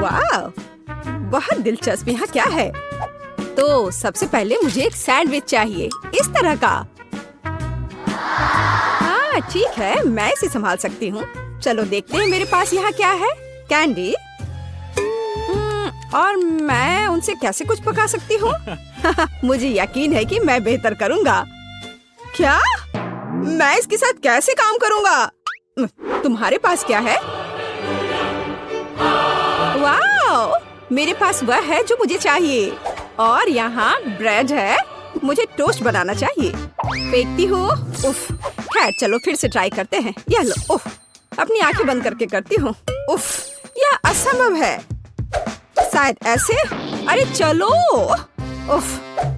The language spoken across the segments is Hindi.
वाह, बहुत दिलचस्प। यहाँ क्या है? तो सबसे पहले मुझे एक सैंडविच चाहिए, इस तरह का। हाँ ठीक है, मैं इसे संभाल सकती हूँ। चलो देखते हैं मेरे पास यहाँ क्या है। कैंडी। और मैं उनसे कैसे कुछ पका सकती हूँ? मुझे यकीन है कि मैं बेहतर करूँगा। क्या? मैं इसके साथ कैसे काम करूँगा? तुम्हारे पास क्या है? वाह, मेरे पास वह है जो मुझे चाहिए। और यहाँ ब्रेड है, मुझे टोस्ट बनाना चाहिए। फेंकती हूँ। उफ, खैर चलो फिर से ट्राई करते हैं। यह लो। उफ, अपनी आंखें बंद करके करती हूँ। उफ, यह असंभव है। शायद ऐसे। अरे चलो। उफ,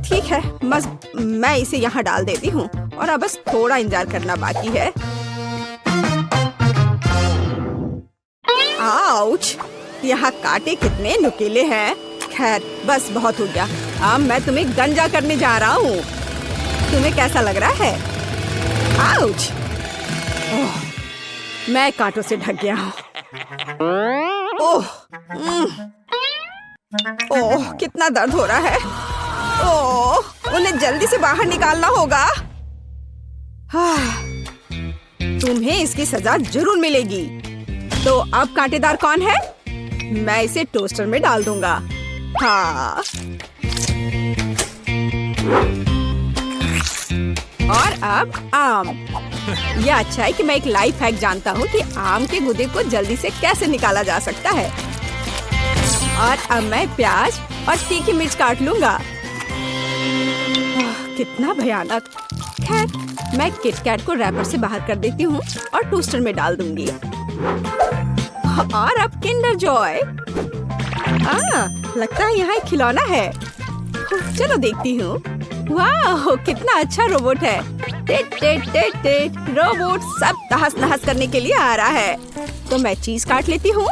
ठीक है, बस मैं इसे यहाँ डाल देती हूँ और अब बस थोड़ा इंतजार करना बाकी है। आउच, यहाँ कांटे कितने नुकीले हैं। खैर बस बहुत हो गया। अब मैं तुम्हें गंजा करने जा रहा हूँ। तुम्हें कैसा लग रहा है? आउच, मैं कांटों से ढक गया हूँ। ओह, ओह, कितना दर्द हो रहा है। ओह, उन्हें जल्दी से बाहर निकालना होगा। तुम्हें इसकी सजा जरूर मिलेगी। तो अब कांटेदार कौन है? मैं इसे टोस्टर में डाल दूंगा। हाँ। और अब आम। यह अच्छा है कि मैं एक लाइफ हैक जानता हूँ कि आम के गूदे को जल्दी से कैसे निकाला जा सकता है। और अब मैं प्याज और तीखी मिर्च काट लूंगा। कितना भयानक। खैर, मैं किटकैट को रैपर से बाहर कर देती हूँ और टोस्टर में डाल दूंगी। और अब किंडर जॉय। लगता है यहाँ एक खिलौना है। चलो देखती हूँ। वाह, कितना अच्छा रोबोट है। टेट टेट टेट टेट। रोबोट सब तहस नहस करने के लिए आ रहा है। तो मैं चीज काट लेती हूँ।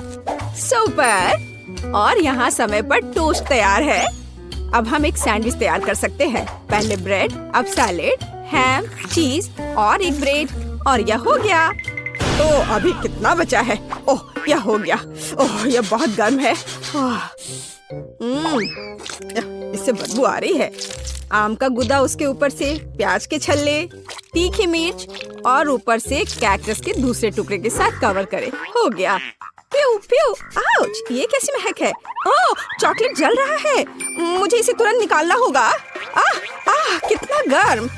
सुपर। और यहाँ समय पर टोस्ट तैयार है। अब हम एक सैंडविच तैयार कर सकते हैं। पहले ब्रेड, अब सैलेड, हैम, चीज और एक ब्रेड। और यह हो गया। तो अभी कितना बचा है? ओह, यह हो गया। ओह, यह बहुत गर्म है। इससे बदबू आ रही है। आम का गुदा, उसके ऊपर से प्याज के छल्ले, तीखी मिर्च और ऊपर से कैक्टस के दूसरे टुकड़े के साथ कवर करे। हो गया। प्यू प्यू। आउच, ये कैसी महक है? ओह, चॉकलेट जल रहा है। मुझे इसे तुरंत निकालना होगा। कितना गर्म।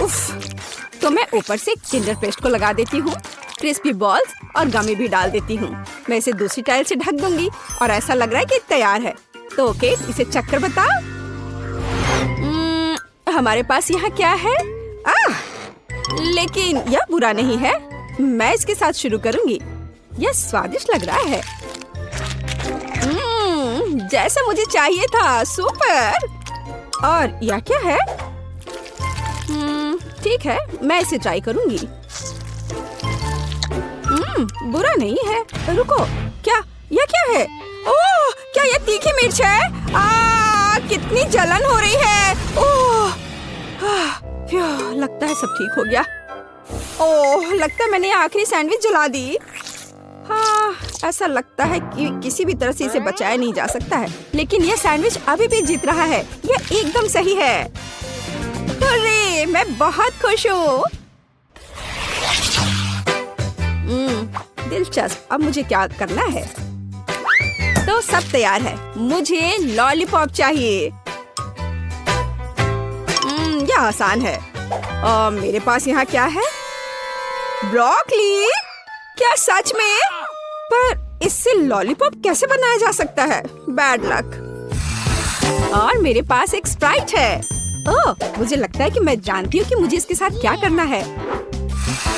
उफ। तो मैं ऊपर से किंडर पेस्ट को लगा देती हूँ। क्रिस्पी बॉल्स और गमी भी डाल देती हूँ। मैं इसे दूसरी टाइल से ढक दूंगी और ऐसा लग रहा है कि तैयार है। तो ओके, इसे चक्कर बताओ। हमारे पास यहाँ क्या है? लेकिन यह बुरा नहीं है। मैं इसके साथ शुरू करूंगी। यह स्वादिष्ट लग रहा है। जैसा मुझे चाहिए था। सुपर। और यह क्या है? ठीक है, मैं इसे ट्राई करूंगी। बुरा नहीं है। रुको, क्या? यह क्या है? ओह, क्या यह तीखी मिर्च है? कितनी जलन हो रही है। ओह, लगता है सब ठीक हो गया। ओह, लगता है मैंने आखिरी सैंडविच जला दी। हाँ, ऐसा लगता है कि किसी भी तरह से इसे बचाया नहीं जा सकता है। लेकिन यह सैंडविच अभी भी जीत रहा है। यह एकदम सही है। अरे, मैं बहुत खुश हूँ। दिलचस्प। अब मुझे क्या करना है? तो सब तैयार है। मुझे लॉलीपॉप चाहिए। यह आसान है। मेरे पास यहाँ क्या है? ब्रोकली। क्या सच में? पर इससे लॉलीपॉप कैसे बनाया जा सकता है? Bad luck. और मेरे पास एक स्प्राइट है। ओह, मुझे लगता है कि मैं जानती हूँ कि मुझे इसके साथ क्या करना है।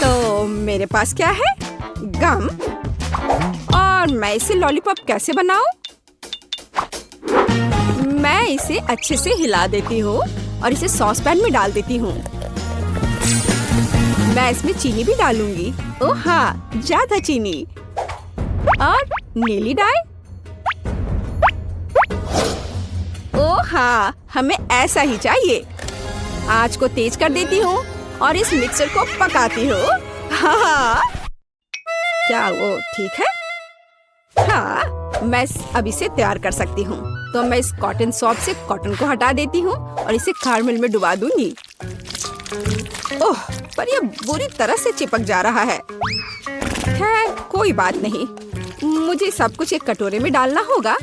तो मेरे पास क्या है? गम। और मैं इसे लॉलीपॉप कैसे बनाऊं? मैं इसे अच्छे से हिला देती हूँ और इसे सॉस पैन में डाल देती हूँ। मैं इसमें चीनी भी डालूंगी। ओह हाँ, ज्यादा चीनी। और नीली डाई। ओह हाँ, हमें ऐसा ही चाहिए। आंच को तेज कर देती हूँ और इस मिक्सर को पकाती हूँ। हाँ, क्या वो ठीक है? हाँ, मैं अब इसे तैयार कर सकती हूँ। तो मैं इस कॉटन सॉफ्ट से कॉटन को हटा देती हूँ और इसे कैरमेल में डुबा दूंगी। ओह, पर यह बुरी तरह से चिपक जा रहा है। खैर कोई बात नहीं, मुझे सब कुछ एक कटोरे में डालना होगा।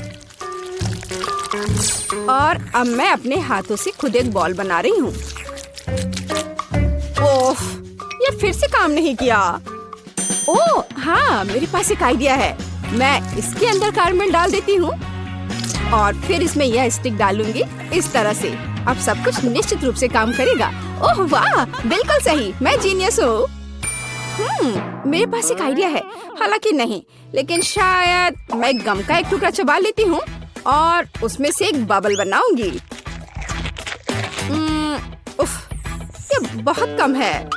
और अब मैं अपने हाथों से खुद एक बॉल बना रही हूँ। ओह, ये फिर से काम नहीं किया। ओह हाँ, मेरे पास एक आइडिया है। मैं इसके अंदर कैरमेल डाल देती हूँ और फिर इसमें यह स्टिक डालूंगी इस तरह से। अब सब कुछ निश्चित रूप से काम करेगा। ओह वाह, बिल्कुल सही, मैं जीनियस हूँ। मेरे पास एक आइडिया है, हालांकि नहीं, लेकिन शायद मैं गम का एक टुकड़ा चबा लेती हूँ और उसमें से एक बबल बनाऊंगी। उफ, ये बहुत कम है।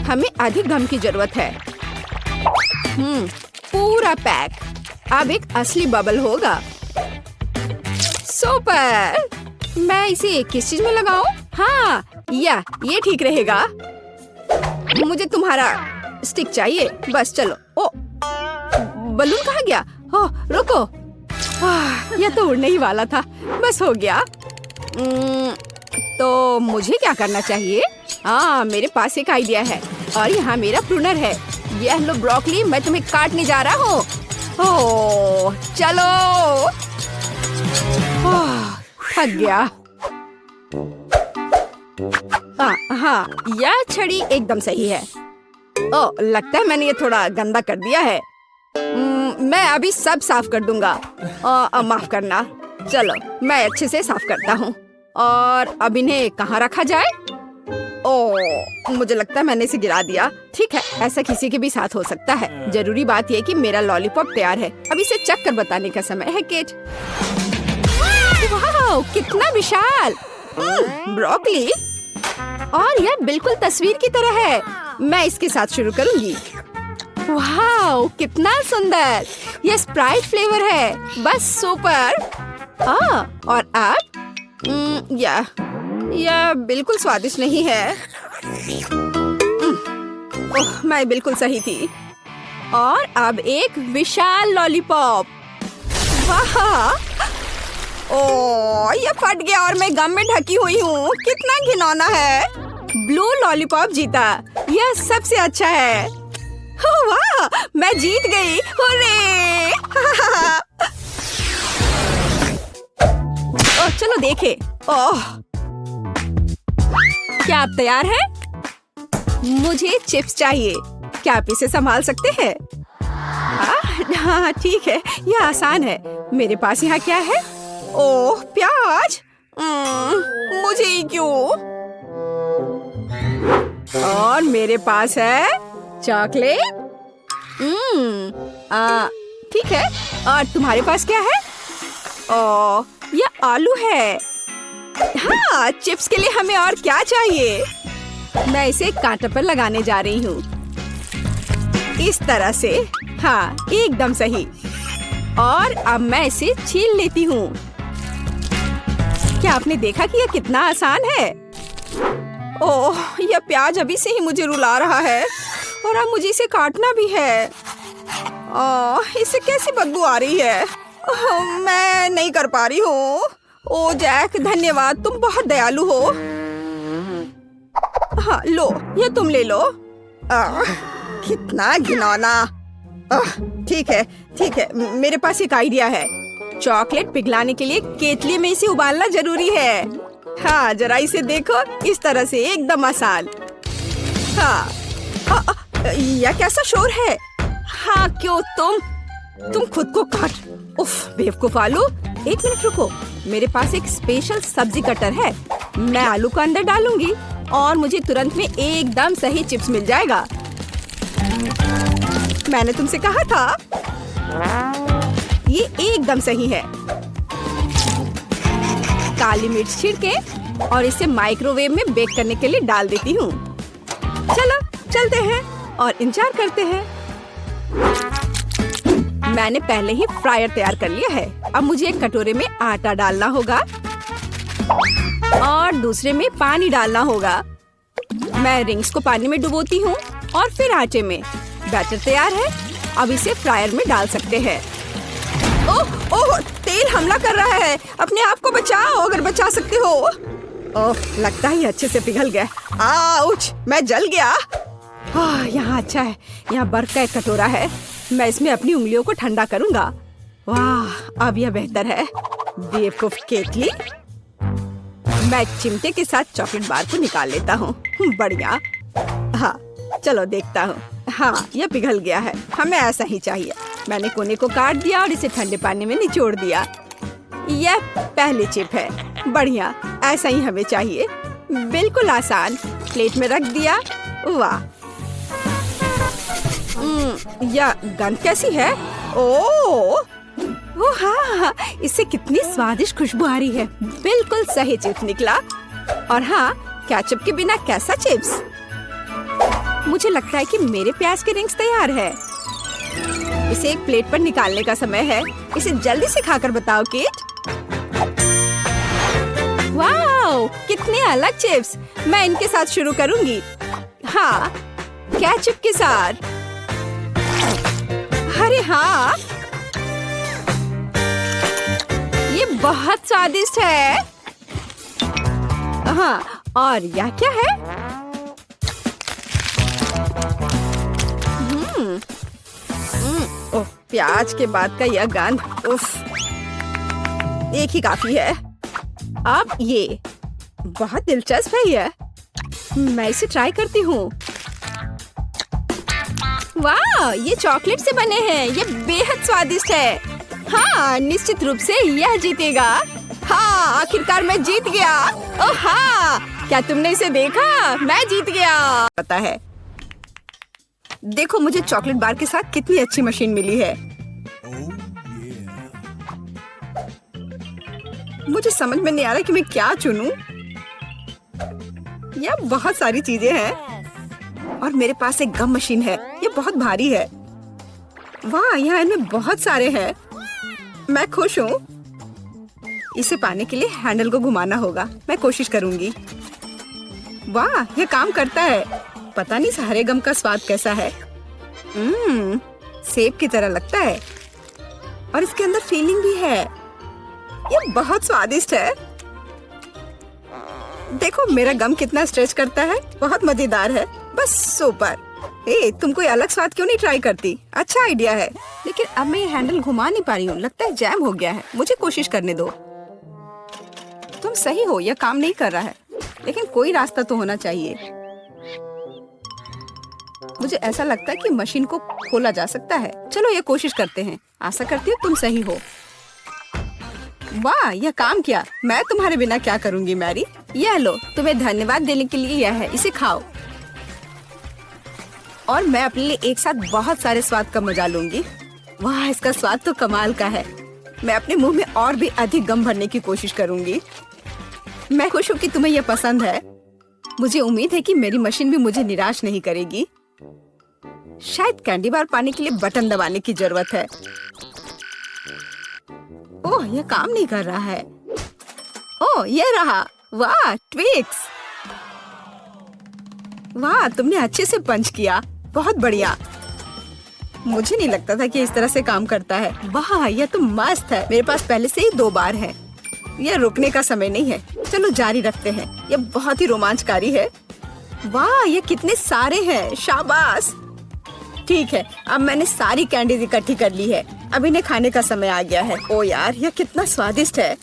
हमें अधिक गम की जरूरत है। पूरा पैक। अब एक असली बबल होगा। सुपर! मैं इसे किस चीज में लगाऊं? हाँ, ये ठीक रहेगा। मुझे तुम्हारा स्टिक चाहिए। बस चलो। ओ, बलून कहाँ गया? ओह, रुको। यह तो उड़ने ही वाला था। बस हो गया। तो मुझे क्या करना चाहिए? हाँ, मेरे पास एक आइडिया है और यहाँ मेरा प्रूनर है। यह लो ब्रोकली, मैं तुम्हें काटने जा रहा हूँ। ओह, चलो। थक गया। हाँ, यह छड़ी एकदम सही है। ओह, लगता है मैंने ये थोड़ा गंदा कर दिया है। मैं अभी सब साफ कर दूंगा। माफ करना। चलो, मैं अच्छे से साफ करता हूँ। और अब इन्हें कहाँ रखा जाए? ओह, मुझे लगता है मैंने इसे गिरा दिया। ठीक है, ऐसा किसी के भी साथ हो सकता है। जरूरी बात यह कि मेरा लॉलीपॉप तैयार है। अब इसे चख कर बताने का समय है, केट। वाह, कितना विशाल! ब्रोकली, और यह बिल्कुल तस्वीर की तरह है। मैं इसके साथ शुरू करूंगी। वाह, कितना सुंदर! यह स्प्राइट फ्लेवर है। बस सुपर। और अब यह बिल्कुल स्वादिष्ट नहीं है। ओह, मैं बिल्कुल सही थी। और अब एक विशाल लॉलीपॉप। वाह! ओह, ये फट गया और मैं गम में ढकी हुई हूँ। कितना घिनौना है। ब्लू लॉलीपॉप जीता। यह सबसे अच्छा है। ओह वाह, मैं जीत गई। हुर्रे! ओह, चलो देखे। ओह, क्या आप तैयार हैं? मुझे चिप्स चाहिए। क्या आप इसे संभाल सकते हैं? हाँ, ठीक है, यह आसान है। मेरे पास यहाँ क्या है? ओह, प्याज। मुझे ही क्यों? और मेरे पास है चॉकलेट। ठीक है। और तुम्हारे पास क्या है? ओह, यह आलू है। हाँ, चिप्स के लिए हमें और क्या चाहिए? मैं इसे कांटे पर लगाने जा रही हूँ। इस तरह से। हाँ, एकदम सही। और अब मैं इसे छील लेती हूँ। क्या आपने देखा कि यह कितना आसान है? ओह, यह प्याज अभी से ही मुझे रुला रहा है और अब मुझे इसे काटना भी है। ओह, इससे कैसी बदबू आ रही है। ओह, मैं नहीं कर पा रही हूँ। ओह जैक, धन्यवाद, तुम बहुत दयालु हो। हाँ, लो, ये तुम ले लो। कितना घिनौना। ठीक है, मेरे पास एक आइडिया है। चॉकलेट पिघलाने के लिए केतली में इसे उबालना जरूरी है। हाँ, जरा इसे देखो, इस तरह से एकदम आसान। हाँ, यह कैसा शोर है? हाँ, क्यों तुम खुद को काट। उफ, बेवकूफ आलू। एक मिनट रुको, मेरे पास एक स्पेशल सब्जी कटर है। मैं आलू को अंदर डालूंगी और मुझे तुरंत में एकदम सही चिप्स मिल जाएगा। मैंने तुमसे कहा था। ये एकदम सही है। काली मिर्च छिड़के और इसे माइक्रोवेव में बेक करने के लिए डाल देती हूँ। चलो चलते हैं और इंतजार करते हैं। मैंने पहले ही फ्रायर तैयार कर लिया है। अब मुझे एक कटोरे में आटा डालना होगा और दूसरे में पानी डालना होगा। मैं रिंग्स को पानी में डुबोती हूँ और फिर आटे में। बैटर तैयार है। अब इसे फ्रायर में डाल सकते हैं। ओह, ओह, तेल हमला कर रहा है। अपने आप को बचाओ अगर बचा सकते हो। ओह, लगता है अच्छे से पिघल गया। आउच, मैं जल गया। यहाँ अच्छा है, यहाँ बर्फ का एक कटोरा है। मैं इसमें अपनी उंगलियों को ठंडा करूंगा। वाह, अब यह बेहतर है। बेवकूफ केतली। मैं चिमटे के साथ चॉकलेट बार को निकाल लेता हूँ। बढ़िया। हाँ, चलो देखता हूँ। हाँ, यह पिघल गया है। हमें ऐसा ही चाहिए। मैंने कोने को काट दिया और इसे ठंडे पानी में निचोड़ दिया। यह पहली चिप है। बढ़िया, ऐसा ही हमें चाहिए। बिल्कुल आसान। प्लेट में रख दिया। वाह, यह गंध कैसी है? ओह, वो हाँ, इससे कितनी स्वादिष्ट खुशबू आ रही है। बिल्कुल सही चिप्स निकला। और हाँ, केचप के बिना कैसा चिप्स? मुझे लगता है कि मेरे प्याज के रिंग्स तैयार है। इसे एक प्लेट पर निकालने का समय है। इसे जल्दी से खाकर बताओ केट। वाओ, कितने अलग चिप्स। मैं इनके साथ शुरू करूंगी। हाँ, केचप के साथ। अरे हाँ, ये बहुत स्वादिष्ट है। हाँ, और यह क्या है? ओह, प्याज के बाद का यह गंध। उफ, एक ही काफी है। अब ये बहुत दिलचस्प है। यह मैं इसे ट्राई करती हूँ। वाह, ये चॉकलेट से बने हैं। ये बेहद स्वादिष्ट है। हाँ, निश्चित रूप से यह जीतेगा। हाँ, आखिरकार मैं जीत गया। ओह हाँ, क्या तुमने इसे देखा? मैं जीत गया। पता है, देखो मुझे चॉकलेट बार के साथ कितनी अच्छी मशीन मिली है। मुझे समझ में नहीं आ रहा कि मैं क्या चुनूं। यह बहुत सारी चीजें हैं और मेरे पास एक गम मशीन है। ये बहुत भारी है। वाह, यहाँ इनमें बहुत सारे हैं। मैं खुश हूँ। इसे पाने के लिए हैंडल को घुमाना होगा। मैं कोशिश करूंगी। वाह, यह काम करता है। पता नहीं सारे गम का स्वाद कैसा है। सेब की तरह लगता है और इसके अंदर फीलिंग भी है। यह बहुत स्वादिष्ट है। देखो मेरा गम कितना स्ट्रेच करता है। बहुत मजेदार है। बस सुपर। तुम कोई अलग स्वाद क्यों नहीं ट्राई करती? अच्छा आइडिया है। लेकिन अब मैं हैंडल घुमा नहीं पा रही हूँ। लगता है जैम हो गया है। मुझे कोशिश करने दो। तुम सही हो, यह काम नहीं कर रहा है। लेकिन कोई रास्ता तो होना चाहिए। मुझे ऐसा लगता है कि मशीन को खोला जा सकता है। चलो ये कोशिश करते हैं। आशा करती हूँ तुम सही हो। वाह, यह काम किया। मैं तुम्हारे बिना क्या करूंगी मैरी। यह लो, तुम्हें धन्यवाद देने के लिए यह है। इसे खाओ। और मैं अपने लिए एक साथ बहुत सारे स्वाद का मजा लूंगी। वाह, इसका स्वाद तो कमाल का है। मैं अपने मुंह में और भी अधिक गम भरने की कोशिश करूंगी। मैं खुश हूँ कि तुम्हें यह पसंद है। मुझे उम्मीद है कि मेरी मशीन भी मुझे निराश नहीं करेगी। शायद कैंडी बार पाने के लिए बटन दबाने की जरूरत है। ओह, यह काम नहीं कर रहा है। ओह, यह रहा। वाह, ट्विक्स। वाह, तुमने अच्छे से पंच किया। बहुत बढ़िया। मुझे नहीं लगता था कि इस तरह से काम करता है। वाह, यह तो मस्त है। मेरे पास पहले से ही 2 बार है। यह रुकने का समय नहीं है। चलो जारी रखते हैं। यह बहुत ही रोमांचकारी है। वाह, ये कितने सारे हैं। शाबाश। ठीक है, अब मैंने सारी कैंडीज इकट्ठी कर ली है। अब इन्हें खाने का समय आ गया है। ओ यार, यह कितना स्वादिष्ट है।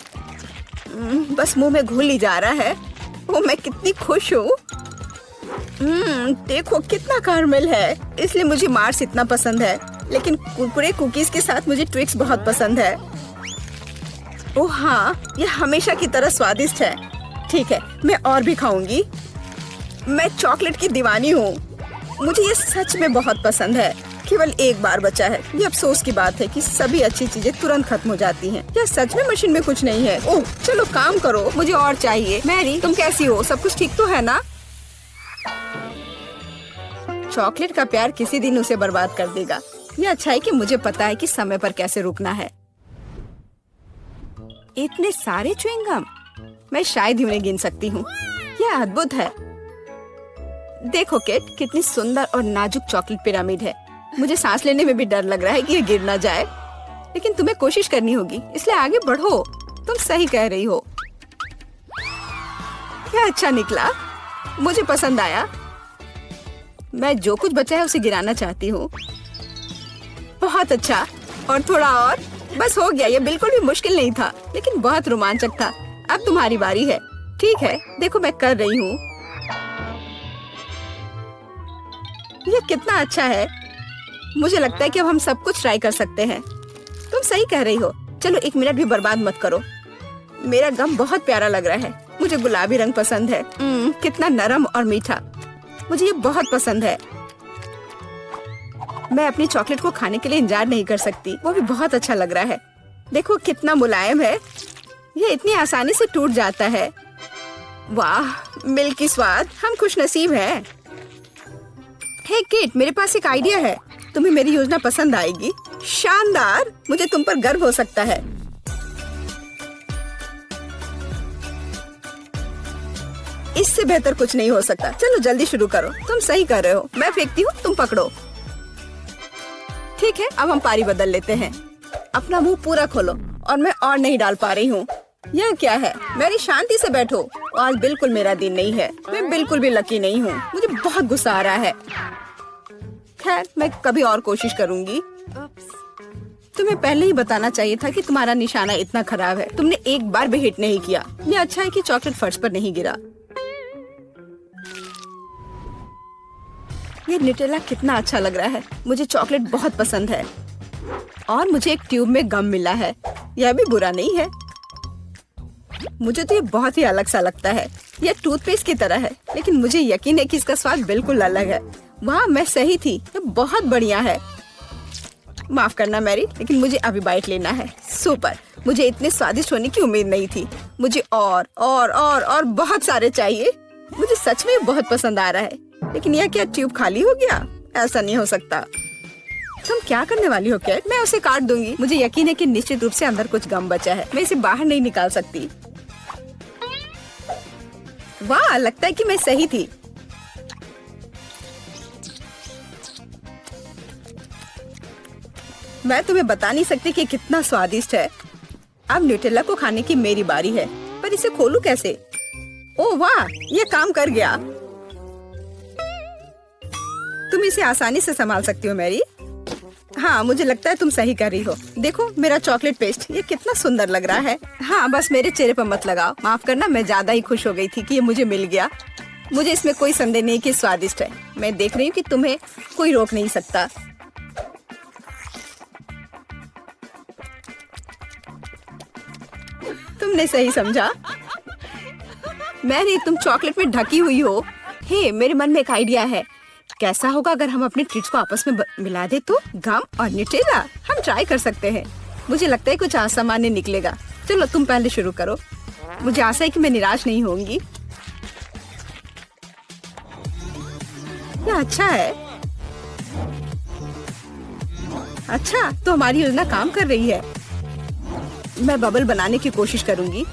बस मुंह में घुल ही जा रहा है। ओ, मैं कितनी खुश हूँ। देखो कितना कैरमेल है। इसलिए मुझे मार्स इतना पसंद है। लेकिन कुरकुरे कुकीज के साथ मुझे ट्विक्स बहुत पसंद है। ओह हाँ, यह हमेशा की तरह स्वादिष्ट है। ठीक है, मैं और भी खाऊंगी। मैं चॉकलेट की दीवानी हूँ। मुझे ये सच में बहुत पसंद है। केवल एक बार बचा है। ये अफसोस की बात है कि सभी अच्छी चीजें तुरंत खत्म हो जाती हैं। क्या सच में मशीन में कुछ नहीं है? ओह, चलो काम करो, मुझे और चाहिए। मैरी, तुम कैसी हो? सब कुछ ठीक तो है ना? चॉकलेट का प्यार किसी दिन उसे बर्बाद कर देगा। ये अच्छा है कि मुझे पता है कि समय पर कैसे रुकना है। इतने सारे च्युइंगम, मैं शायद ही उन्हें गिन सकती हूँ। यह अद्भुत है। देखो केट, कितनी सुंदर और नाजुक चॉकलेट पिरामिड है। मुझे सांस लेने में भी डर लग रहा है कि ये गिर ना जाए। लेकिन तुम्हें कोशिश करनी होगी, इसलिए आगे बढ़ो। तुम सही कह रही हो। क्या अच्छा निकला, मुझे पसंद आया। मैं जो कुछ बचा है उसे गिराना चाहती हूँ। बहुत अच्छा, और थोड़ा और, बस हो गया। ये बिल्कुल भी मुश्किल नहीं था, लेकिन बहुत रोमांचक था। अब तुम्हारी बारी है। ठीक है, देखो मैं कर रही हूँ। ये कितना अच्छा है। मुझे लगता है कि अब हम सब कुछ ट्राई कर सकते हैं। तुम सही कह रही हो। चलो 1 मिनट भी बर्बाद मत करो। मेरा गम बहुत प्यारा लग रहा है। मुझे गुलाबी रंग पसंद है। कितना नरम और मीठा, मुझे ये बहुत पसंद है। मैं अपनी चॉकलेट को खाने के लिए इंतजार नहीं कर सकती। वो भी बहुत अच्छा लग रहा है। देखो कितना मुलायम है। ये इतनी आसानी से टूट जाता है। वाह, मिल्की स्वाद। हम खुशनसीब हैं। हे किट, मेरे पास एक आइडिया है। तुम्हें मेरी योजना पसंद आएगी। शानदार, मुझे तुम पर गर्व हो सकता है। इससे बेहतर कुछ नहीं हो सकता। चलो जल्दी शुरू करो। तुम सही कर रहे हो। मैं फेंकती हूँ, तुम पकड़ो। ठीक है, अब हम पारी बदल लेते हैं। अपना मुंह पूरा खोलो। और मैं और नहीं डाल पा रही हूँ। यह क्या है? मेरी शांति से बैठो। आज बिल्कुल मेरा दिन नहीं है। मैं बिल्कुल भी लकी नहीं हूँ। मुझे बहुत गुस्सा आ रहा है। खैर, मैं कभी और कोशिश करूँगी। तुम्हें पहले ही बताना चाहिए था कि तुम्हारा निशाना इतना खराब है। तुमने एक बार भी हिट नहीं किया। ये अच्छा है कि चॉकलेट फर्श पर नहीं गिरा। ये न्यूटेला कितना अच्छा लग रहा है। मुझे चॉकलेट बहुत पसंद है। और मुझे एक ट्यूब में गम मिला है। यह भी बुरा नहीं है। मुझे तो ये बहुत ही अलग सा लगता है। यह टूथपेस्ट की तरह है, लेकिन मुझे यकीन है कि इसका स्वाद बिल्कुल अलग है। वाह, मैं सही थी। ये बहुत बढ़िया है। माफ करना मैरी, लेकिन मुझे अभी बाइट लेना है। सुपर, मुझे इतने स्वादिष्ट होने की उम्मीद नहीं थी। मुझे और बहुत सारे चाहिए। मुझे सच में बहुत पसंद आ रहा है। लेकिन यह क्या ट्यूब खाली हो गया? ऐसा नहीं हो सकता। तुम क्या करने वाली हो कैट? मैं उसे काट दूंगी। मुझे यकीन है कि निश्चित रूप से अंदर कुछ गम बचा है। मैं इसे बाहर नहीं निकाल सकती। वाह, लगता है कि मैं सही थी। मैं तुम्हें बता नहीं सकती कि कितना स्वादिष्ट है। अब न्यूटेला को खाने की मेरी बारी है, पर इसे खोलूं कैसे? ओह वाह, ये काम कर गया। तुम इसे आसानी से संभाल सकती हो मैरी। हाँ, मुझे लगता है तुम सही कर रही हो। देखो मेरा चॉकलेट पेस्ट, ये कितना सुंदर लग रहा है। हाँ, बस मेरे चेहरे पर मत लगाओ। माफ करना, मैं ज्यादा ही खुश हो गई थी कि ये मुझे मिल गया। मुझे इसमें कोई संदेह नहीं कि स्वादिष्ट है। मैं देख रही हूँ कि तुम्हें कोई रोक नहीं सकता। तुमने सही समझा। मैरी, तुम चॉकलेट में ढकी हुई हो। हे, मेरे मन में एक आइडिया है। कैसा होगा अगर हम अपने ट्रीट्स को आपस में मिला दे तो? गम और न्यूटेला, हम ट्राई कर सकते हैं। मुझे लगता है कुछ असामान्य निकलेगा। चलो तुम पहले शुरू करो। मुझे आशा है कि मैं निराश नहीं होंगी। यह अच्छा है। अच्छा, तो हमारी योजना काम कर रही है। मैं बबल बनाने की कोशिश करूंगी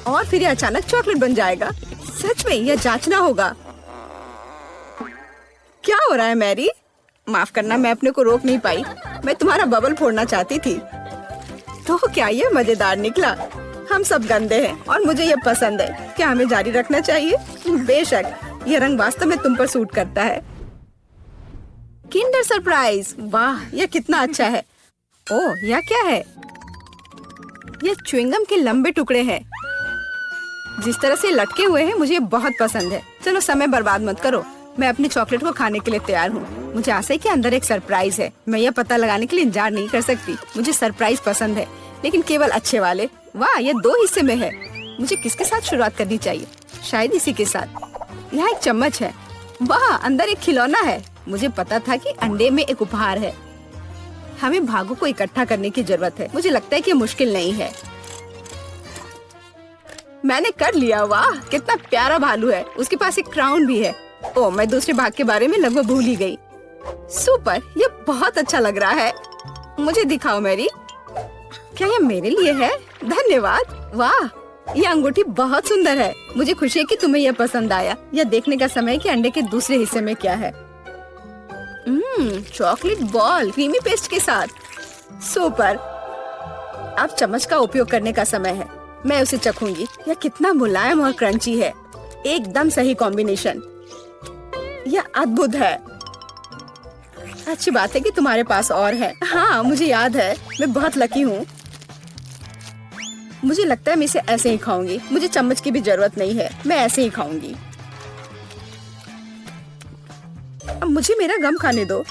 और फिर ये अचानक चॉकलेट बन जाएगा। सच में यह जांचना होगा। क्या हो रहा है मैरी? माफ करना, मैं अपने को रोक नहीं पाई। मैं तुम्हारा बबल फोड़ना चाहती थी। तो क्या ये मजेदार निकला? हम सब गंदे हैं और मुझे ये पसंद है। क्या हमें जारी रखना चाहिए? बेशक, ये रंग वास्तव में तुम पर सूट करता है। Kinder surprise. वाह, यह कितना अच्छा है। ओह, यह क्या है? ये च्युइंगम के लंबे टुकड़े हैं। जिस तरह से लटके हुए हैं, मुझे बहुत पसंद है। चलो समय बर्बाद मत करो। मैं अपनी चॉकलेट को खाने के लिए तैयार हूँ। मुझे आशा है कि अंदर एक सरप्राइज है। मैं यह पता लगाने के लिए इंतजार नहीं कर सकती। मुझे सरप्राइज पसंद है, लेकिन केवल अच्छे वाले। वाह, ये 2 हिस्से में है। मुझे किसके साथ शुरुआत करनी चाहिए? शायद इसी के साथ। यहाँ एक चम्मच है। वाह, अंदर एक खिलौना है। मुझे पता था कि अंडे में एक उपहार है। हमें भागों को इकट्ठा करने की जरूरत है। मुझे लगता है कि मुश्किल नहीं है। मैंने कर लिया। वाह, कितना प्यारा भालू है। उसके पास एक क्राउन भी है। ओह, मैं दूसरे भाग के बारे में लगभग भूल ही गई। सुपर, ये बहुत अच्छा लग रहा है। मुझे दिखाओ मैरी। क्या ये मेरे लिए है? धन्यवाद। वाह, ये अंगूठी बहुत सुंदर है। मुझे खुशी है कि तुम्हें यह पसंद आया। यह देखने का समय है कि अंडे के दूसरे हिस्से में क्या है। चॉकलेट बॉल क्रीमी पेस्ट के साथ। सुपर। अब चम्मच का उपयोग करने का समय है। मैं उसे चखूंगी। यह कितना मुलायम और क्रंची है। एकदम सही कॉम्बिनेशन। यह अद्भुत है। अच्छी बात है कि तुम्हारे पास और है। हाँ, मुझे याद है। मैं बहुत लकी हूँ। मुझे लगता है मैं इसे ऐसे ही खाऊंगी। मुझे चम्मच की भी जरूरत नहीं है। मैं ऐसे ही खाऊंगी। अब मुझे मेरा गम खाने दो।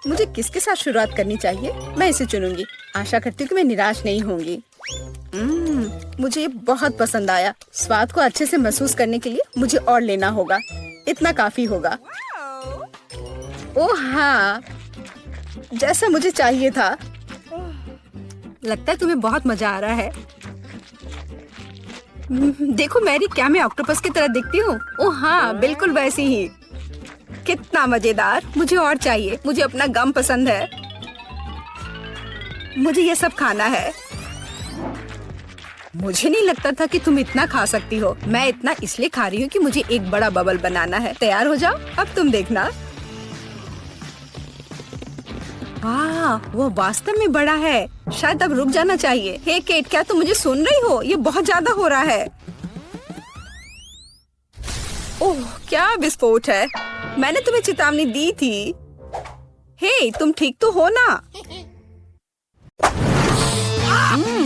मुझे किसके साथ शुरुआत करनी चाहिए? मैं इसे चुनूंगी। आशा करती हूँ कि मैं निराश नहीं होंगी। मुझे ये बहुत पसंद आया। स्वाद को अच्छे से महसूस करने के लिए मुझे और लेना होगा। इतना काफी होगा। ओह हाँ, जैसा मुझे चाहिए था। लगता है तुम्हें बहुत मजा आ रहा है। देखो मैरी, क्या मैं ऑक्टोपस की तरह दिखती हूँ? ओह हाँ, बिल्कुल वैसी ही। कितना मजेदार। मुझे और चाहिए। मुझे अपना गम पसंद है। मुझे ये सब खाना है। मुझे नहीं लगता था कि तुम इतना खा सकती हो। मैं इतना इसलिए खा रही हूँ कि मुझे एक बड़ा बबल बनाना है। तैयार हो जाओ, अब तुम देखना। वाह, वो वास्तव में बड़ा है। शायद अब रुक जाना चाहिए। हे केट, क्या तुम मुझे सुन रही हो? ये बहुत ज्यादा हो रहा है। ओह, क्या विस्फोट है। मैंने तुम्हें चेतावनी दी थी। हे, तुम ठीक तो हो ना?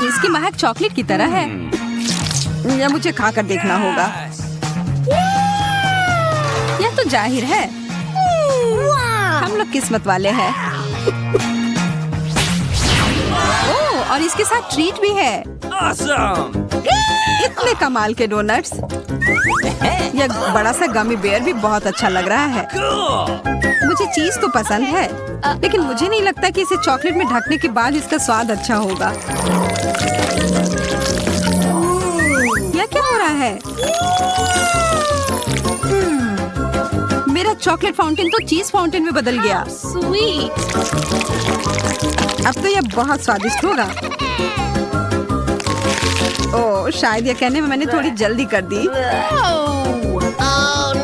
इसकी महक चॉकलेट की तरह है। या मुझे खाकर देखना होगा। यह तो जाहिर है। हम लोग किस्मत वाले हैं। ओह, और इसके साथ ट्रीट भी है। इतने कमाल के डोनट्स। यह बड़ा सा गमी बेयर भी बहुत अच्छा लग रहा है। मुझे चीज तो पसंद है, लेकिन मुझे नहीं लगता कि इसे चॉकलेट में ढकने के बाद इसका स्वाद अच्छा होगा। यह क्या हो रहा है? मेरा चॉकलेट फाउंटेन तो चीज फाउंटेन में बदल गया। स्वीट। अब तो यह बहुत स्वादिष्ट होगा। ओह, शायद यह कहने में मैंने थोड़ी जल्दी कर दी।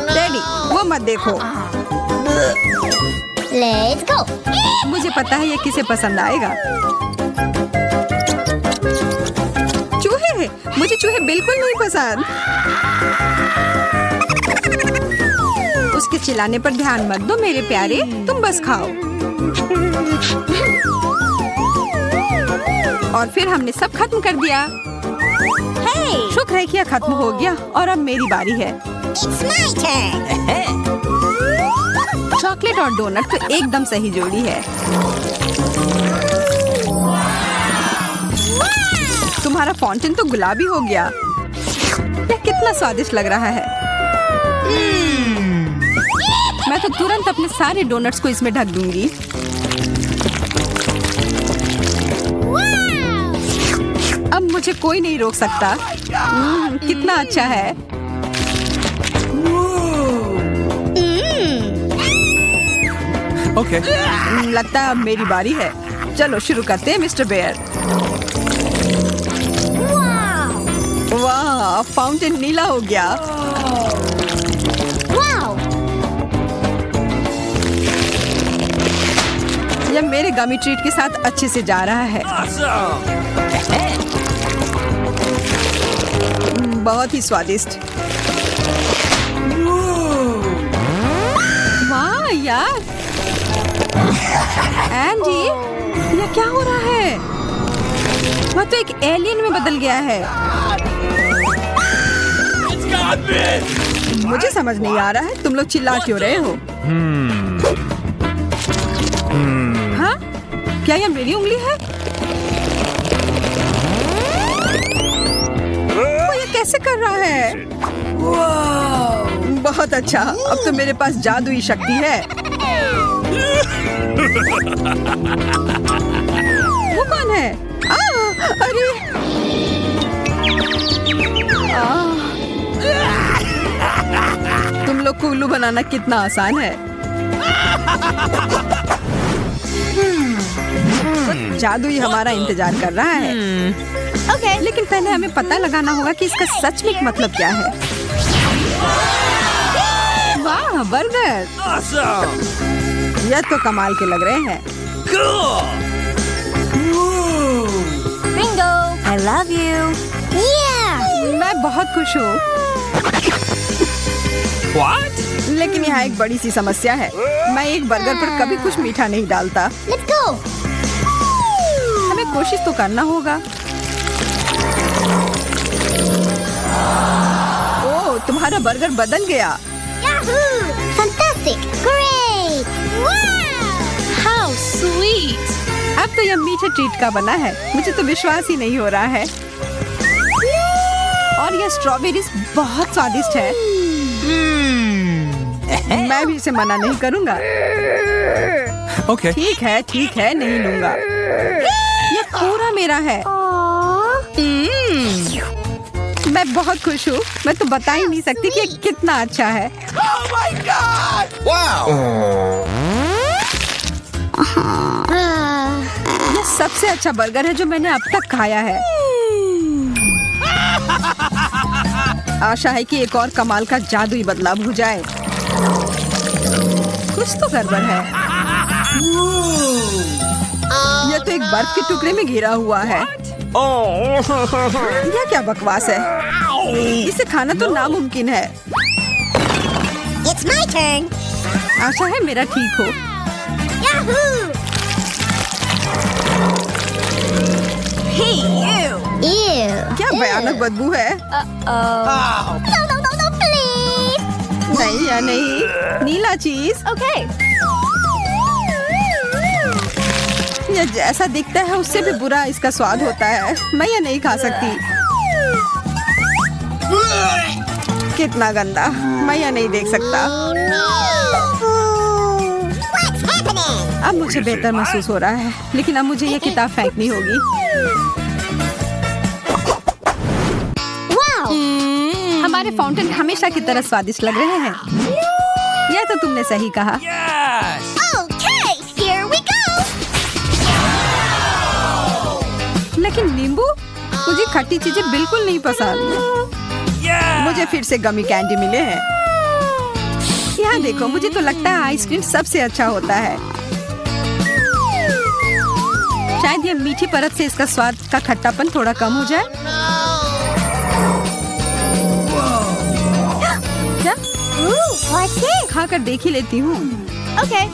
डैडी, वो मत देखो। Let's go. मुझे पता है ये किसे पसंद आएगा। चूहे, मुझे चूहे बिल्कुल नहीं पसंद। उसके चिल्लाने पर ध्यान मत दो मेरे प्यारे, तुम बस खाओ। और फिर हमने सब खत्म कर दिया। शुक्र है कि यह खत्म हो गया और अब मेरी बारी है। चॉकलेट और डोनट तो एकदम सही जोड़ी है। तुम्हारा फाउंटेन तो गुलाबी हो गया। यह कितना स्वादिष्ट लग रहा है। मैं तो तुरंत अपने सारे डोनट्स को इसमें ढक दूंगी। अब मुझे कोई नहीं रोक सकता। कितना अच्छा है। ओके। लगता है अब मेरी बारी है। चलो शुरू करते हैं मिस्टर बेयर। वाह, फाउंटेन नीला हो गया। यह मेरे गमी ट्रीट के साथ अच्छे से जा रहा है। बहुत ही स्वादिष्ट। वाह यार, एंडी, यह क्या हो रहा है? वह तो एक एलियन में बदल गया है। मुझे समझ नहीं आ रहा है तुम लोग चिल्ला क्यों रहे हो? हाँ, क्या यह मेरी उंगली है? वो ये कैसे कर रहा है? बहुत अच्छा, अब तो मेरे पास जादुई शक्ति है। वो कौन है? अरे तुम लोग को उल्लू बनाना कितना आसान है। जादू ही हमारा इंतजार कर रहा है। ओके, लेकिन पहले हमें पता लगाना होगा कि इसका सच में मतलब क्या है। वाह, बर्गर! यह तो कमाल के लग रहे हैं। Love you. Yeah. मैं बहुत खुश हूँ। लेकिन यहाँ एक बड़ी सी समस्या है। मैं एक बर्गर पर कभी कुछ मीठा नहीं डालता। Let's go. हमें कोशिश तो करना होगा। ओह, तुम्हारा बर्गर बदल गया। Yahoo! Fantastic. Great. Wow. How sweet. अब तो यह मीठे ट्रीट का बना है। मुझे तो विश्वास ही नहीं हो रहा है। और यह स्ट्रॉबेरीज बहुत स्वादिष्ट है। मैं भी इसे मना नहीं करूंगा। Okay. ठीक है, नहीं लूंगा। यह पूरा मेरा है। मैं बहुत खुश हूँ। मैं तो बता ही नहीं सकती कि यह कितना अच्छा है। यह सबसे अच्छा बर्गर है जो मैंने अब तक खाया है। आशा है कि एक और कमाल का जादुई बदलाव हो जाए। कुछ तो गड़बड़ है। यह तो एक बर्फ के टुकड़े में घिरा हुआ है। यह क्या बकवास है? इसे खाना तो नामुमकिन है। It's my turn. आशा है मेरा ठीक हो। Yahoo! Hey, you. Ew. क्या भयानक बदबू है। No, no, no, no, please. नहीं या नहीं, नीला चीज। Okay. यह जैसा दिखता है उससे भी बुरा इसका स्वाद होता है। मैं यह नहीं खा सकती। कितना गंदा। मैं यह नहीं देख सकता। What's happening? अब मुझे बेहतर महसूस हो रहा है, लेकिन अब मुझे यह किताब फेंकनी होगी। Wow. हमारे फाउंटेन हमेशा की तरह स्वादिष्ट लग रहे हैं। यह तो तुमने सही कहा। Okay, here we go. लेकिन नींबू, मुझे खट्टी चीजें बिल्कुल नहीं पसंद। मुझे फिर से गमी कैंडी मिले हैं। यहाँ देखो, मुझे तो लगता है आइसक्रीम सबसे अच्छा होता है। शायद यह मीठी परत से इसका स्वाद का खट्टापन थोड़ा कम हो जाए। क्या? Ooh, what's this? खाकर देख ही लेती हूँ। Okay.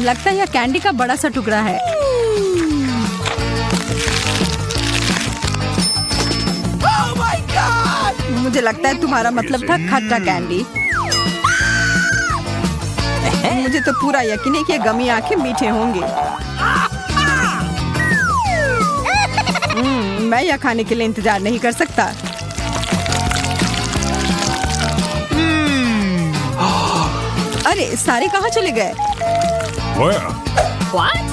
लगता है यह कैंडी का बड़ा सा टुकड़ा है। मुझे लगता है तुम्हारा मतलब था खट्टा कैंडी। मुझे तो पूरा यकीन है कि ये गमी आंखें मीठे होंगे। मैं यह खाने के लिए इंतजार नहीं कर सकता। अरे सारे कहाँ चले गए? What?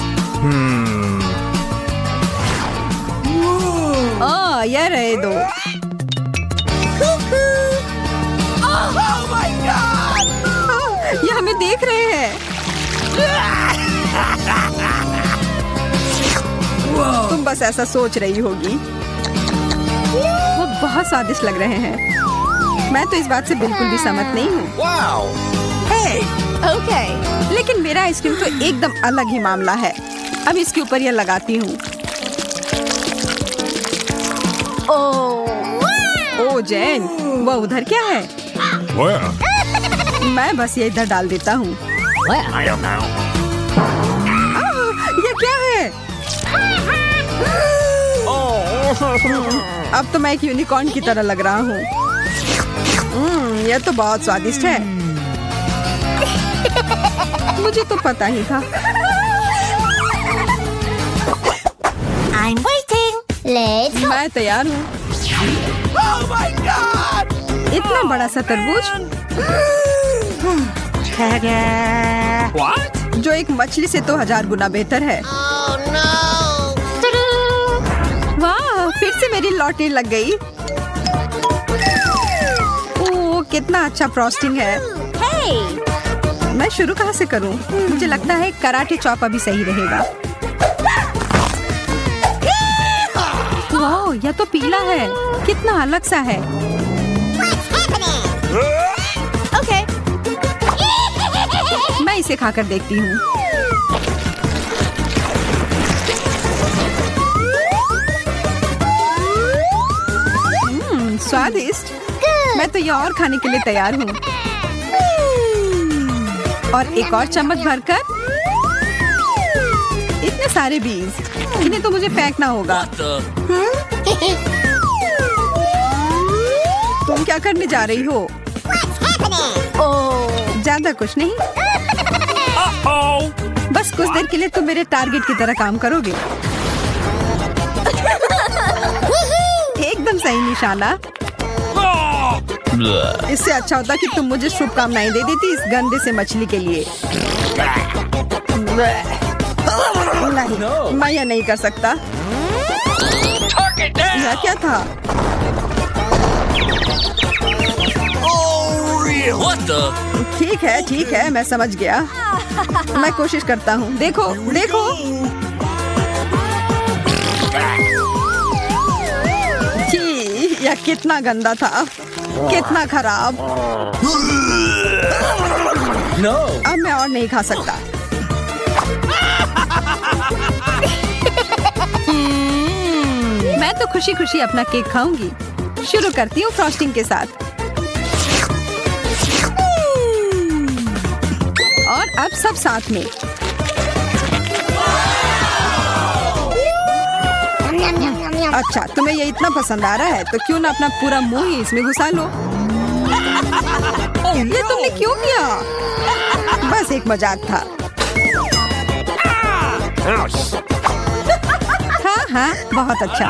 यह रहे दो। ये हमें देख रहे हैं। तुम बस ऐसा सोच रही होगी। वो बहुत स्वादिष्ट लग रहे हैं। मैं तो इस बात से बिल्कुल भी सहमत नहीं हूँ। Okay. लेकिन मेरा आइसक्रीम तो एकदम अलग ही मामला है। अब इसके ऊपर यह लगाती हूँ। ओ जैन, वो उधर क्या है? मैं बस ये इधर डाल देता हूँ। ये क्या है? अब तो मैं एक यूनिकॉर्न की तरह लग रहा हूँ। यह तो बहुत स्वादिष्ट है। मुझे तो पता ही था। I'm waiting. Let's go. मैं तैयार हूँ। इतना बड़ा सा तरबूज जो एक मछली से तो 1000 गुना बेहतर है। Oh no. वाह, फिर से मेरी लॉटरी लग गई। ओह, कितना अच्छा फ्रॉस्टिंग है। Hey. मैं शुरू कहाँ से करूँ? मुझे लगता है कराटे चॉप अभी सही रहेगा। वाह, यह तो पीला है। कितना अलग सा है। What's happening? Okay. मैं इसे खाकर देखती हूँ। स्वादिष्ट। मैं तो ये और खाने के लिए तैयार हूँ। और एक और चम्मच भरकर। इतने सारे बीज, इन्हें तो मुझे फेंकना होगा। तुम क्या करने जा रही हो? ज्यादा कुछ नहीं। बस कुछ देर के लिए तुम मेरे टारगेट की तरह काम करोगे। एकदम सही निशाना। इससे अच्छा होता कि तुम मुझे शुभकामनाएं दे देती इस गंदे से मछली के लिए। नहीं, मैं यह नहीं कर सकता। यह क्या था? ठीक है, मैं समझ गया। मैं कोशिश करता हूँ। देखो, देखो। छी, यह कितना गंदा था, कितना खराब। अब मैं और नहीं खा सकता। मैं तो खुशी खुशी अपना केक खाऊंगी। शुरू करती हूँ फ्रॉस्टिंग के साथ। और अब सब साथ में। अच्छा, तुम्हें ये इतना पसंद आ रहा है तो क्यों ना अपना पूरा मुंह ही इसमें घुसा लो। ये तुमने क्यों किया? बस एक मजाक था। हाँ, बहुत अच्छा।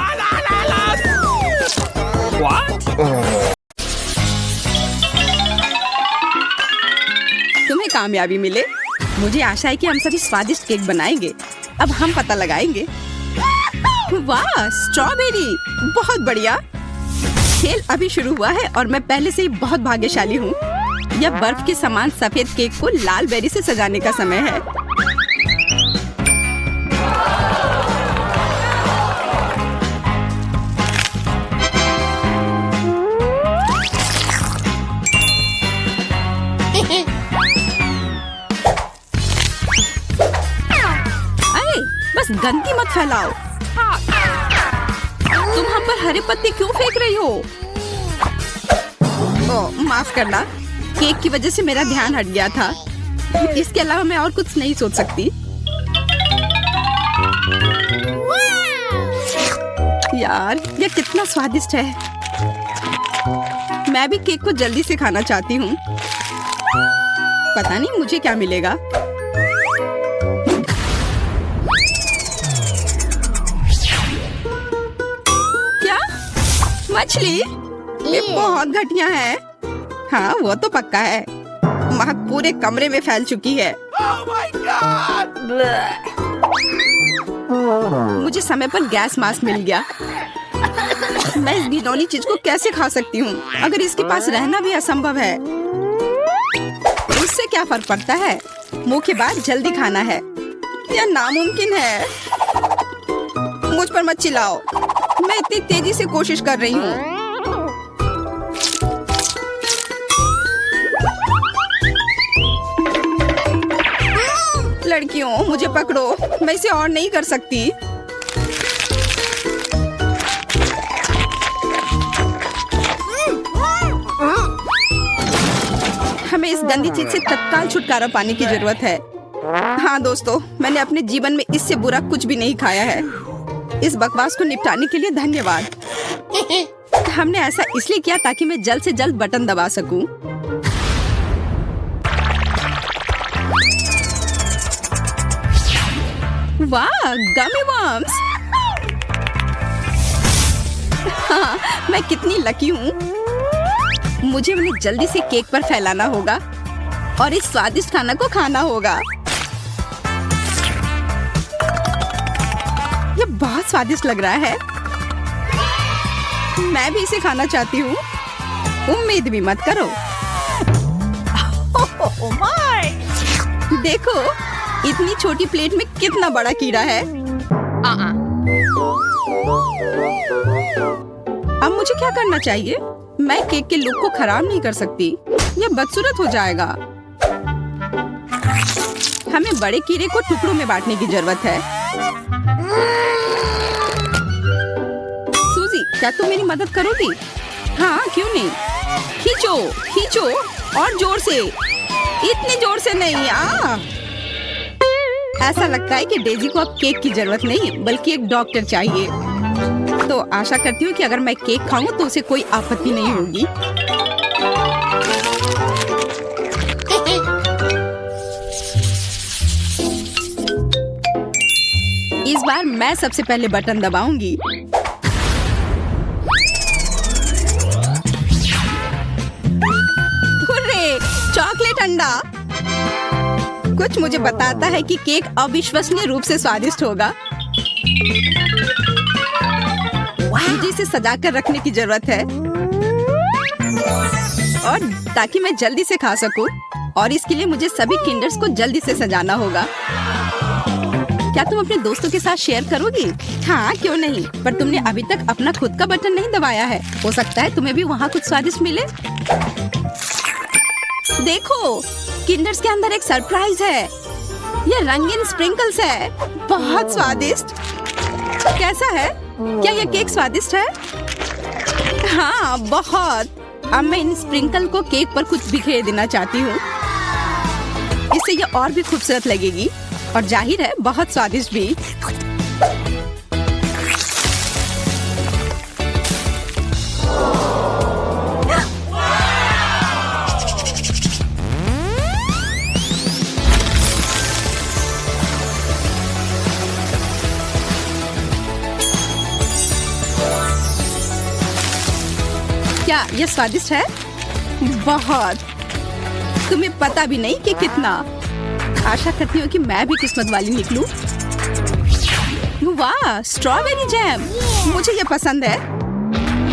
तुम्हें कामयाबी मिले। मुझे आशा है कि हम सभी स्वादिष्ट केक बनाएंगे। अब हम पता लगाएंगे। वाह, स्ट्रॉबेरी, बहुत बढ़िया। खेल अभी शुरू हुआ है और मैं पहले से ही बहुत भाग्यशाली हूँ। यह बर्फ के समान सफेद केक को लाल बेरी से सजाने का समय है। अरे, बस गंदगी मत फैलाओ। तुम हम पर हरे पत्ते क्यों फेंक रही हो? ओह, माफ करना। केक की वजह से मेरा ध्यान हट गया था। इसके अलावा मैं और कुछ नहीं सोच सकती। यार, यह कितना स्वादिष्ट है। मैं भी केक को जल्दी से खाना चाहती हूँ। पता नहीं मुझे क्या मिलेगा। क्या? मछली? ये बहुत घटिया है। हाँ, वो तो पक्का है। महक पूरे कमरे में फैल चुकी है। मुझे समय पर गैस मास्क मिल गया। मैं इस घिनौनी चीज को कैसे खा सकती हूँ? अगर इसके पास रहना भी असंभव है, उससे क्या फर्क पड़ता है? मुंह के बाद जल्दी खाना है। यह नामुमकिन है। मुझ पर मत चिल्लाओ। मैं इतनी तेजी से कोशिश कर रही हूँ। लड़कियों, मुझे पकड़ो। मैं इसे और नहीं कर सकती। हमें इस गंदी चीज से तत्काल छुटकारा पाने की जरूरत है। हाँ दोस्तों, मैंने अपने जीवन में इससे बुरा कुछ भी नहीं खाया है। इस बकवास को निपटाने के लिए धन्यवाद। हमने ऐसा इसलिए किया ताकि मैं जल्द से जल्द बटन दबा सकूं। वाह, गमी वर्म्स। हाँ, मैं कितनी लकी हूँ। मुझे उन्हें जल्दी से केक पर फैलाना होगा और इस स्वादिष्ट खाना को खाना होगा। ये बहुत स्वादिष्ट लग रहा है। मैं भी इसे खाना चाहती हूँ। उम्मीद भी मत करो। देखो, इतनी छोटी प्लेट में कितना बड़ा कीड़ा है। अब मुझे क्या करना चाहिए? मैं केक के लुक को खराब नहीं कर सकती। यह बदसूरत हो जाएगा। हमें बड़े कीड़े को टुकड़ों में बांटने की जरूरत है। सूजी, क्या तुम मेरी मदद करोगी? हाँ क्यों नहीं, खींचो खींचो और जोर से, इतनी जोर से नहीं। ऐसा लगता है कि डेजी को अब केक की जरूरत नहीं बल्कि एक डॉक्टर चाहिए। तो आशा करती हूँ कि अगर मैं केक खाऊं तो उसे कोई आपत्ति नहीं होगी। इस बार मैं सबसे पहले बटन दबाऊंगी। हुर्रे, चॉकलेट अंडा। कुछ मुझे बताता है कि केक अविश्वसनीय रूप से स्वादिष्ट होगा। मुझे इसे सजाकर रखने की जरूरत है और ताकि मैं जल्दी से खा सकूं, और इसके लिए मुझे सभी किंडर्स को जल्दी से सजाना होगा। क्या तुम अपने दोस्तों के साथ शेयर करोगी? हाँ क्यों नहीं, पर तुमने अभी तक अपना खुद का बटन नहीं दबाया है। हो सकता है तुम्हें भी वहाँ कुछ स्वादिष्ट मिले। देखो, किंडर्स के अंदर एक सरप्राइज है। ये रंगीन स्प्रिंकल्स है, बहुत स्वादिष्ट। कैसा है? क्या ये केक स्वादिष्ट है? हाँ बहुत। अब मैं इन स्प्रिंकल को केक पर कुछ बिखेर देना चाहती हूँ। इससे ये और भी खूबसूरत लगेगी और जाहिर है बहुत स्वादिष्ट भी। क्या ये स्वादिष्ट है? बहुत। तुम्हें पता भी नहीं कि कितना। आशा करती हूँ कि मैं भी किस्मत वाली निकलूं। वाह, स्ट्रॉबेरी जैम, मुझे ये पसंद है।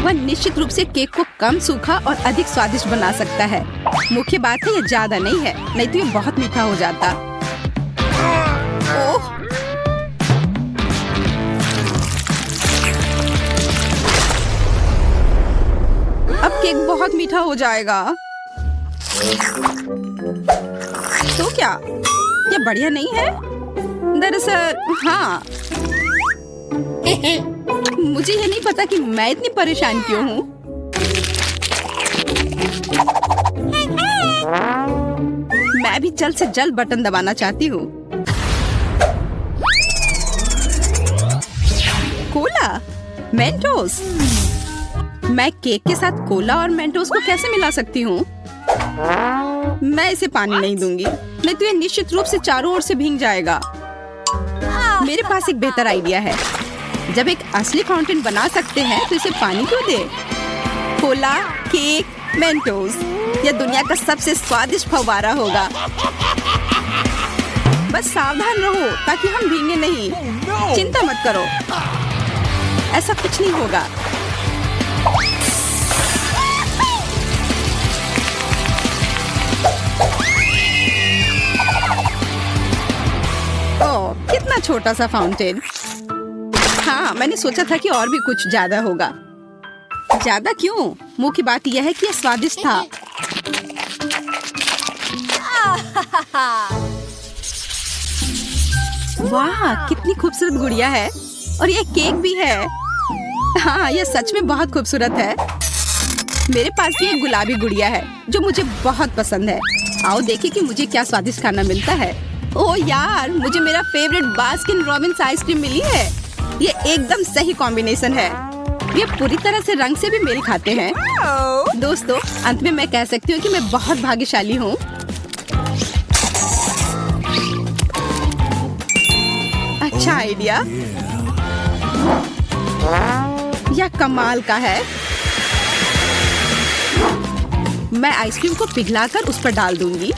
वह निश्चित रूप से केक को कम सूखा और अधिक स्वादिष्ट बना सकता है। मुख्य बात है ये ज्यादा नहीं है, नहीं तो ये बहुत मीठा हो जाता। ओह, अब केक बहुत मीठा हो जाएगा। तो क्या ये बढ़िया नहीं है? दरअसल हाँ, मुझे ये नहीं पता कि मैं इतनी परेशान क्यों हूँ। मैं भी जल्द से जल्द बटन दबाना चाहती हूँ। Cola, Mentos. मैं केक के साथ कोला और मेंटोस को कैसे मिला सकती हूँ? मैं इसे पानी नहीं दूंगी, नहीं तो ये निश्चित रूप से चारों ओर से भीग जाएगा। मेरे पास एक बेहतर आइडिया है। जब एक असली फाउंटेन बना सकते हैं तो इसे पानी क्यों दे? कोला, केक, मेंटोस, यह दुनिया का सबसे स्वादिष्ट फव्वारा होगा। बस सावधान रहो ताकि हम भीगे नहीं। चिंता मत करो, ऐसा कुछ नहीं होगा। ओह, कितना छोटा सा फाउंटेन। हाँ, मैंने सोचा था कि और भी कुछ ज्यादा होगा। ज्यादा क्यों? मुख्य बात यह है कि यह स्वादिष्ट था। वाह, कितनी खूबसूरत गुड़िया है, और यह केक भी है। हाँ, यह सच में बहुत खूबसूरत है। मेरे पास भी एक गुलाबी गुड़िया है जो मुझे बहुत पसंद है। आओ देखें कि मुझे क्या स्वादिष्ट खाना मिलता है। ओह यार, मुझे मेरा फेवरेट बास्किन रॉबिन्स आइसक्रीम मिली है। ये एकदम सही कॉम्बिनेशन है। ये पूरी तरह से रंग से भी मेल खाते हैं। दोस्तों, अंत में मैं कह सकती हूँ कि मैं बहुत भाग्यशाली हूँ। अच्छा आइडिया, यह कमाल का है। मैं आइसक्रीम को पिघलाकर उस पर डाल दूंगी।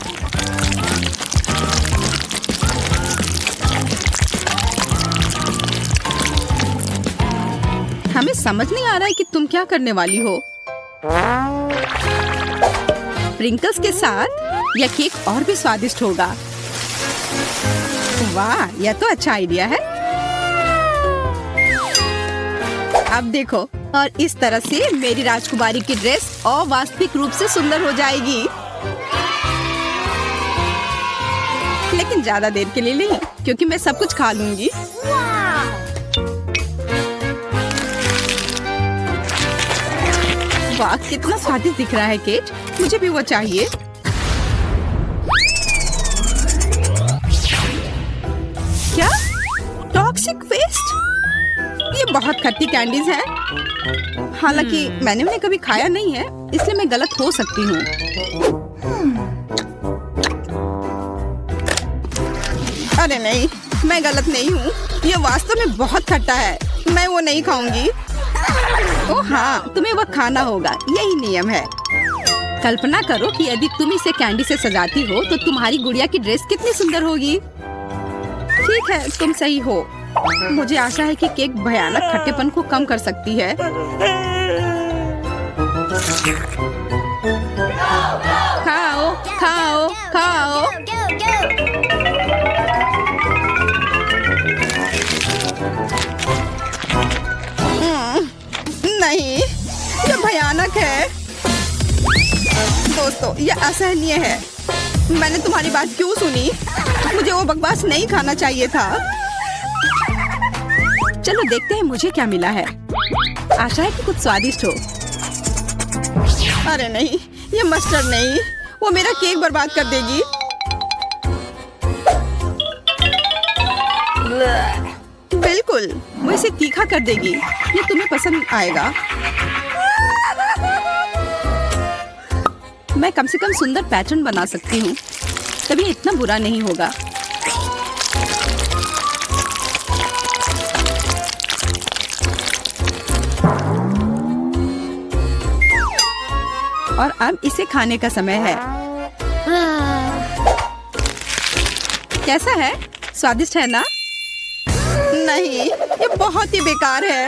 हमें समझ नहीं आ रहा है कि तुम क्या करने वाली हो। स्प्रिंकल्स के साथ यह केक और भी स्वादिष्ट होगा। वाह, यह तो अच्छा आइडिया है। अब देखो, और इस तरह से मेरी राजकुमारी की ड्रेस अवास्तविक रूप से सुंदर हो जाएगी। लेकिन ज्यादा देर के लिए नहीं, क्योंकि मैं सब कुछ खा लूंगी। वाह, कितना स्वादिष्ट दिख रहा है केट। मुझे भी वो चाहिए। क्या? Toxic waste? ये बहुत खट्टी कैंडीज है। हालांकि मैंने उन्हें कभी खाया नहीं है, इसलिए मैं गलत हो सकती हूँ। अरे नहीं, मैं गलत नहीं हूँ। ये वास्तव में बहुत खट्टा है। मैं वो नहीं खाऊंगी। ओह हाँ, तुम्हें वो खाना होगा, यही नियम है। कल्पना करो कि यदि तुम इसे कैंडी से सजाती हो तो तुम्हारी गुड़िया की ड्रेस कितनी सुंदर होगी। ठीक है, तुम सही हो। मुझे आशा है कि केक भयानक खट्टेपन को कम कर सकती है। खाओ, खाओ, खाओ। नहीं, ये भयानक है। दोस्तों, ये असहनीय है। मैंने तुम्हारी बात क्यों सुनी? मुझे वो बकवास नहीं खाना चाहिए था। चलो देखते हैं मुझे क्या मिला है। आशा है कि कुछ स्वादिष्ट हो। अरे नहीं, ये मस्टर्ड नहीं, वो मेरा केक बर्बाद कर देगी। बिल्कुल, वो इसे तीखा कर देगी। ये तुम्हें पसंद आएगा। मैं कम से कम सुंदर पैटर्न बना सकती हूँ, तभी इतना बुरा नहीं होगा। और अब इसे खाने का समय है। कैसा है? स्वादिष्ट है ना? नहीं, ये बहुत ही बेकार है।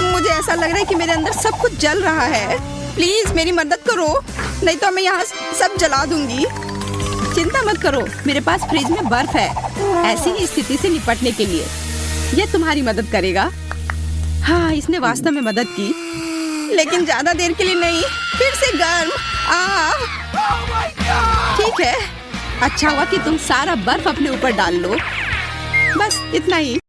मुझे ऐसा लग रहा है कि मेरे अंदर सब कुछ जल रहा है। प्लीज मेरी मदद करो, नहीं तो मैं यहाँ सब जला दूंगी। चिंता मत करो, मेरे पास फ्रिज में बर्फ है। ऐसी ही स्थिति से निपटने के लिए यह तुम्हारी मदद करेगा। हाँ, इसने वास्तव में मदद की, लेकिन ज्यादा देर के लिए नहीं। फिर से गर्म। ठीक है, अच्छा हुआ कि तुम सारा बर्फ अपने ऊपर डाल लो। बस इतना ही।